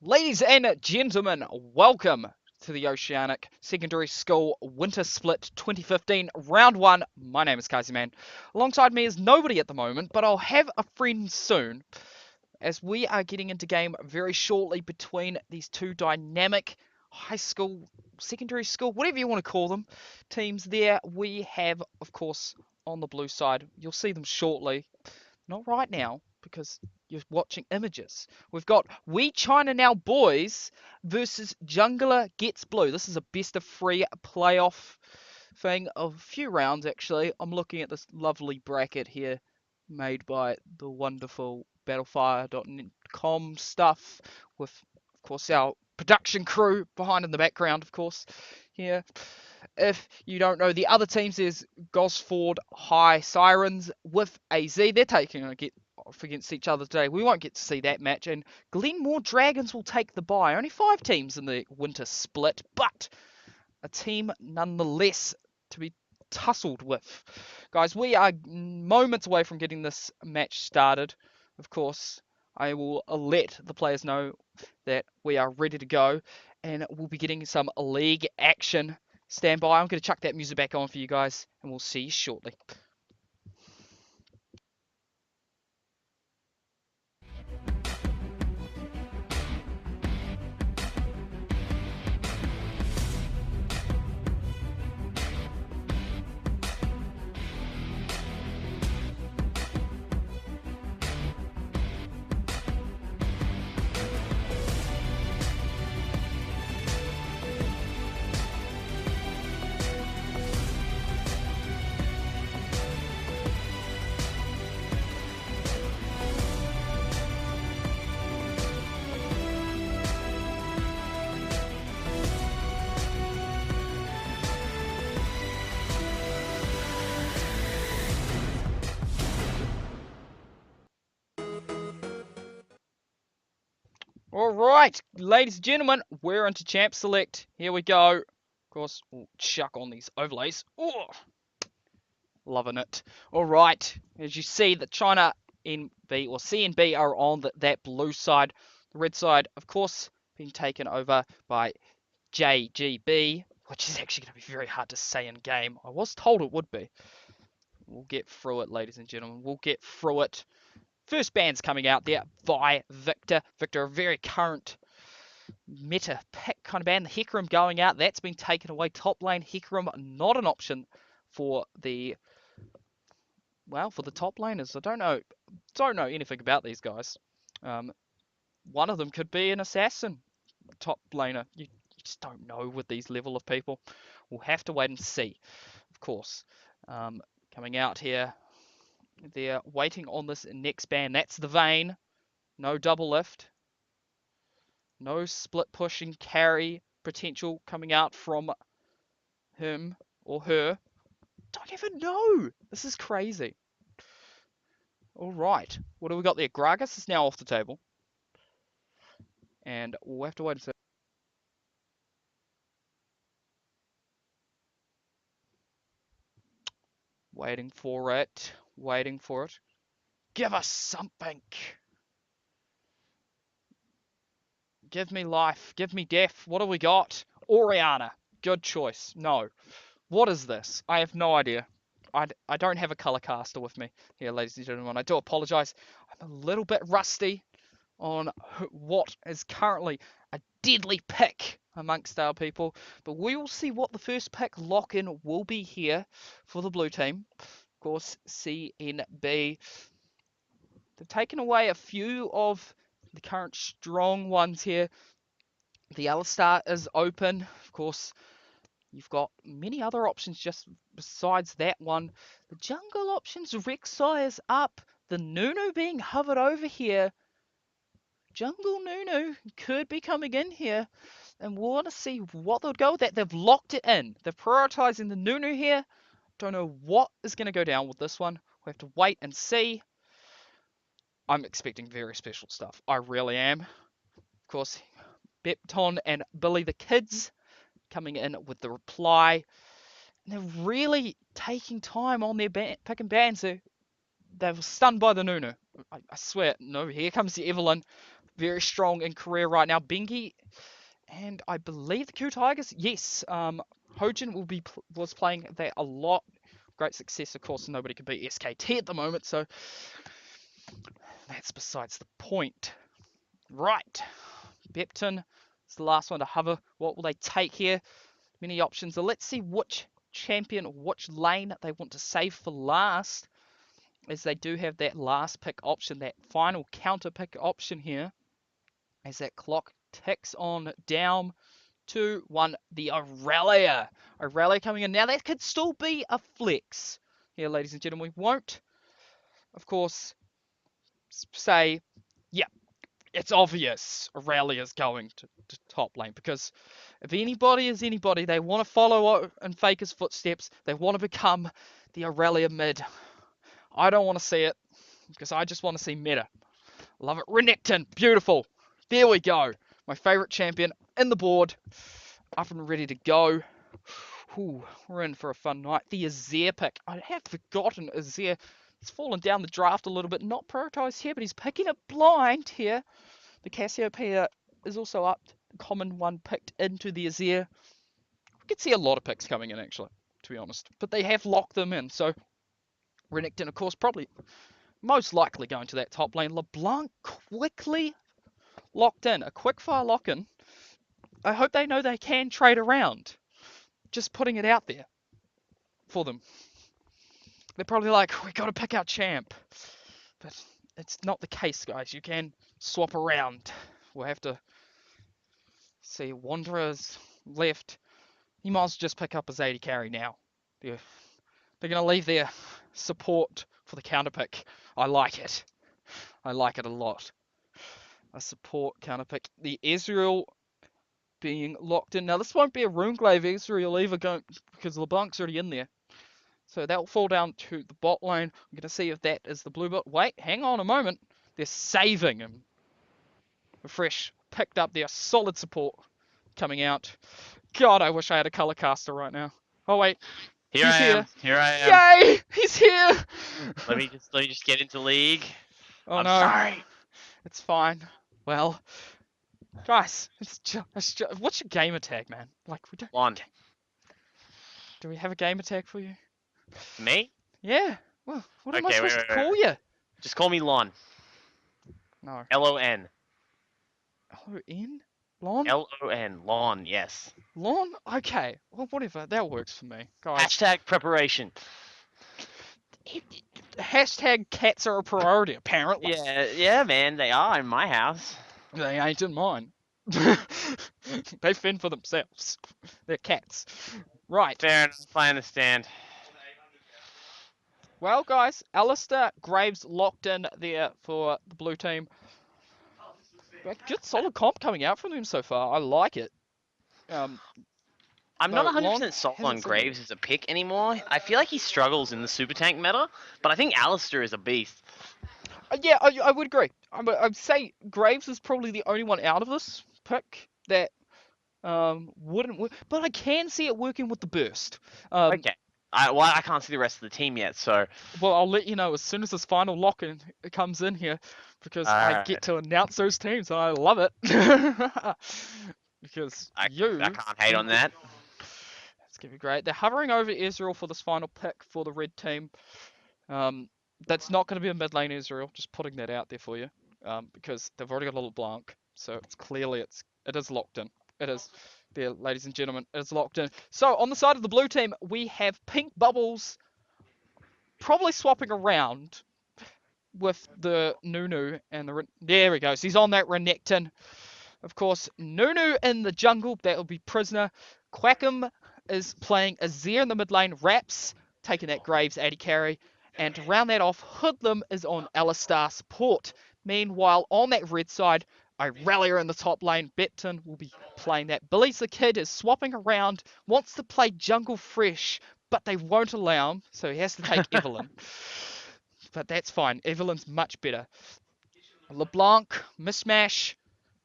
Ladies and gentlemen, welcome to the Oceanic Secondary School Winter Split 2015 Round 1. My name is Kaiser Man. Alongside me is nobody at the moment, but I'll have a friend soon, as we are getting into game very shortly between these two dynamic high school, secondary school, whatever you want to call them, teams there. We have, of course, on the blue side, you'll see them shortly. Not right now, because you're watching images. We've got We China Now Boys versus Jungler Gets Blue. This is a best of 3 playoff thing of a few rounds, actually. I'm looking at this lovely bracket here made by the wonderful battlefire.com stuff with, of course, our production crew behind in the background, of course, here. If you don't know the other teams, there's Gosford High Sirens with AZ. They're taking off against each other today. We won't get to see that match. And Glenmore Dragons will take the bye. Only 5 teams in the winter split, but a team nonetheless to be tussled with. Guys, we are moments away from getting this match started. Of course, I will let the players know that we are ready to go, and we'll be getting some league action. Stand by. I'm going to chuck that music back on for you guys, and we'll see you shortly. All right, ladies and gentlemen, we're into Champ Select. Here we go. Of course, we'll chuck on these overlays. Oh, loving it. All right, as you see, the China NB or CNB are on that blue side. The red side, of course, being taken over by JGB, which is actually going to be very hard to say in game. I was told it would be. We'll get through it, ladies and gentlemen. We'll get through it. First band's coming out there by Victor. Victor, a very current meta pick kind of band. The Hecarim going out. That's been taken away. Top lane Hecarim, not an option for the top laners. I don't know anything about these guys. One of them could be an assassin top laner. You just don't know with these level of people. We'll have to wait and see, of course. Coming out here, they're waiting on this next ban. That's the Vayne. No double lift. No split pushing carry potential coming out from him or her. Don't even know. This is crazy. All right. What do we got there? Gragas is now off the table. And we'll have to wait and see. Waiting for it. Waiting for it. Give us something. Give me life. Give me death. What do we got? Oriana. Good choice. No. What is this? I have no idea. I don't have a color caster with me here, ladies and gentlemen. I do apologize. I'm a little bit rusty on what is currently a deadly pick amongst our people. But we will see what the first pick lock-in will be here for the blue team. Of course, CNB. They've taken away a few of the current strong ones here. The Alistar is open. Of course, you've got many other options just besides that one. The jungle options, Rek'Sai is up. The Nunu being hovered over here. Jungle Nunu could be coming in here. And we'll want to see what they'll go with that. They've locked it in. They're prioritizing the Nunu here. Don't know what is going to go down with this one. We have to wait and see. I'm expecting very special stuff. I really am. Of course, Bepton and Billy the Kids coming in with the reply. And they're really taking time on their pick and ban. So they were stunned by the Nunu. I swear, no, here comes the Evelyn. Very strong in career right now. Bengi, and I believe the Q Tigers, yes. Hojin was playing that a lot. Great success, of course. Nobody can beat SKT at the moment, so that's besides the point. Right, Bepton is the last one to hover. What will they take here? Many options. So let's see which champion, which lane they want to save for last, as they do have that last pick option, that final counter pick option here, as that clock ticks on down. 2, 1, the Aurelia. Aurelia coming in. Now, that could still be a flex here, ladies and gentlemen. We won't, of course, say, yeah, it's obvious Aurelia's going to top lane, because if anybody is anybody, they want to follow in Faker's footsteps. They want to become the Aurelia mid. I don't want to see it, because I just want to see meta. Love it. Renekton, beautiful. There we go. My favorite champion in the board. Up and ready to go. Ooh, we're in for a fun night. The Azir pick. I have forgotten Azir. He's fallen down the draft a little bit. Not prioritized here, but he's picking it blind here. The Cassiopeia is also up. The common one picked into the Azir. We could see a lot of picks coming in, actually, to be honest. But they have locked them in. So Renekton, of course, probably most likely going to that top lane. LeBlanc quickly locked in. A quickfire lock-in. I hope they know they can trade around. Just putting it out there for them. They're probably like, we got to pick our champ. But it's not the case, guys. You can swap around. We'll have to see. Wanderer's left. He might as well just pick up his 80 carry now. They're going to leave their support for the counter pick. I like it. I like it a lot. A support counter pick. The Ezreal being locked in. Now, this won't be a Runeglaive Ezreal either, because LeBlanc's already in there. So that will fall down to the bot lane. I'm going to see if that is the blue bot. Wait, hang on a moment. They're saving him. Refresh picked up their solid support coming out. God, I wish I had a color caster right now. Oh, wait. Here He's I here. am. Here I am. Yay! He's here! Let me just get into league. Oh, I'm no. sorry. It's fine. Well, guys, what's your gamer tag, man? Like, we don't. Lon. Do we have a gamer tag for you? Me? Yeah. Well, what am I Okay, supposed to call you? Just call me Lon. No. Lon. L-O-N? Lon? Lon. Lon, yes. Lon? Okay. Well, whatever. That works for me. Guys. Hashtag preparation. Hashtag cats are a priority, apparently. Yeah, man, they are in my house. They ain't in mine. They fend for themselves. They're cats. Right. Fair enough, I understand. Well, guys, Alistair Graves locked in there for the blue team. Good solid comp coming out from them so far. I like it. I'm not 100% sold on hasn't seen Graves as a pick anymore. I feel like he struggles in the super tank meta, but I think Alistair is a beast. Yeah, I would agree. I'd say Graves is probably the only one out of this pick that wouldn't work, but I can see it working with the burst. Okay. I can't see the rest of the team yet, so... Well, I'll let you know as soon as this final lock-in comes in here, because I get to announce those teams, and I love it. Because I can't hate on that. It's going to be great. They're hovering over Israel for this final pick for the red team. That's not going to be a mid lane Israel, just putting that out there for you, because they've already got a little blank, so it's clearly it is locked in. It is. There, ladies and gentlemen, it's locked in. So on the side of the blue team, we have Pink Bubbles probably swapping around with the Nunu and the... There he goes. He's on that Renekton. Of course, Nunu in the jungle. That will be Prisoner. Quackham is playing Azir in the mid lane. Raps taking that Graves 80 carry. And to round that off, Hoodlum is on Alistar support. Meanwhile, on that red side, Irelia in the top lane. Bepton will be playing that. Billy's the Kid is swapping around, wants to play jungle fresh, but they won't allow him, so he has to take Evelyn. But that's fine. Evelyn's much better. LeBlanc, Mismash.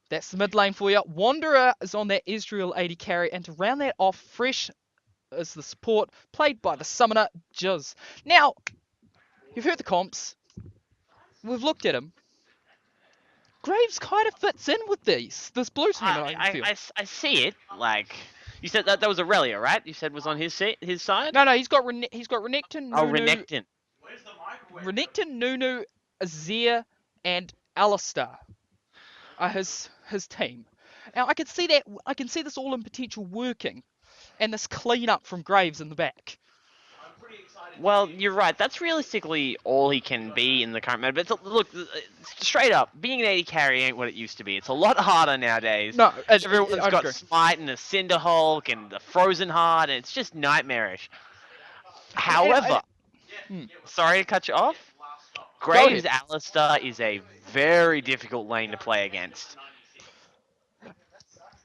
That's the mid lane for you. Wanderer is on that Israel 80 carry. And to round that off, Fresh is the support, played by the summoner, Jizz. Now, you've heard the comps. we've looked at him. Graves kind of fits in with this blue team, I feel. I see it. Like you said, that was Aurelia, right? You said was on his side. No, he's got Renekton, Oh, Nunu, Renekton. Azir, and Alistar are his team. Now I can see that. I can see this all in potential working, and this cleanup from Graves in the back. Well, you're right. That's realistically all he can be in the current meta. But look, straight up, being an AD carry ain't what it used to be. It's a lot harder nowadays. No, Everyone's I'd got agree. Smite and a Cinder Hulk and the Frozen Heart, and it's just nightmarish. And However, hmm, sorry to cut you off. go Graves ahead. Alistar is a very difficult lane to play against.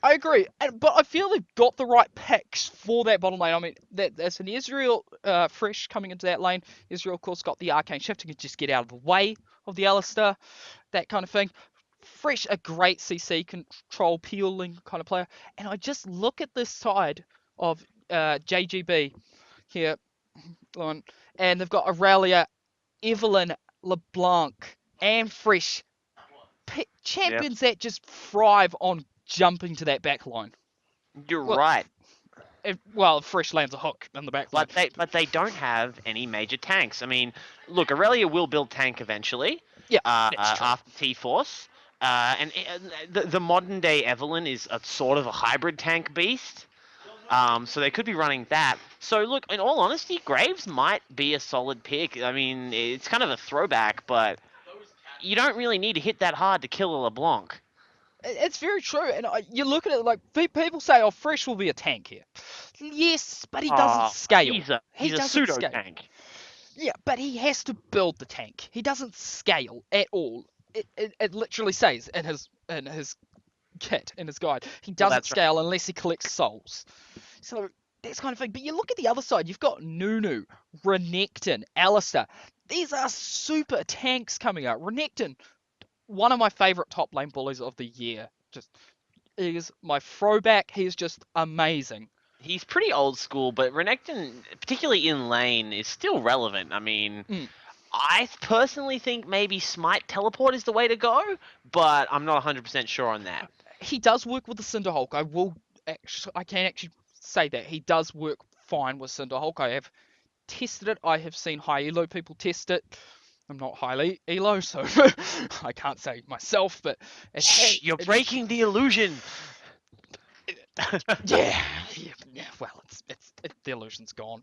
I agree, but I feel they've got the right picks for that bottom lane. I mean, there's an Israel fresh coming into that lane. Israel, of course, got the arcane shift and can just get out of the way of the Alistar, that kind of thing. Fresh, a great CC control peeling kind of player. And I just look at this side of JGB here, and they've got Aurelia, Evelyn, LeBlanc, and Fresh. Yep, Champions that just thrive on jumping to that back line. you're Well, right. well, Fresh lands a hook in the back line. But they don't have any major tanks. I mean, look, Aurelia will build tank eventually. Yeah, that's true. After T Force, and the modern day Evelyn is a sort of a hybrid tank beast. So they could be running that. So look, in all honesty, Graves might be a solid pick. I mean, it's kind of a throwback, but you don't really need to hit that hard to kill a LeBlanc. It's very true, and you look at it like people say, "Oh, Fresh will be a tank here." Yes, but he doesn't scale. He He's a doesn't pseudo scale. tank. Yeah, but he has to build the tank. He doesn't scale at all. It literally says in his kit, in his guide, he Well, doesn't that's right. scale unless he collects souls. So that's kind of thing. But you look at the other side, you've got Nunu, Renekton, Alistar. These are super tanks coming out. Renekton, one of my favorite top lane bullies of the year. Just he is my throwback. He is just amazing. He's pretty old school, but Renekton, particularly in lane, is still relevant. I mean, Mm. I personally think maybe Smite Teleport is the way to go, but I'm not 100% sure on that. He does work with the Cinderhulk. I can actually say that he does work fine with Cinderhulk. I have tested it. I have seen high elo people test it. I'm not highly elo, so I can't say myself, but Shh, you're breaking the illusion. yeah, well, the illusion's gone.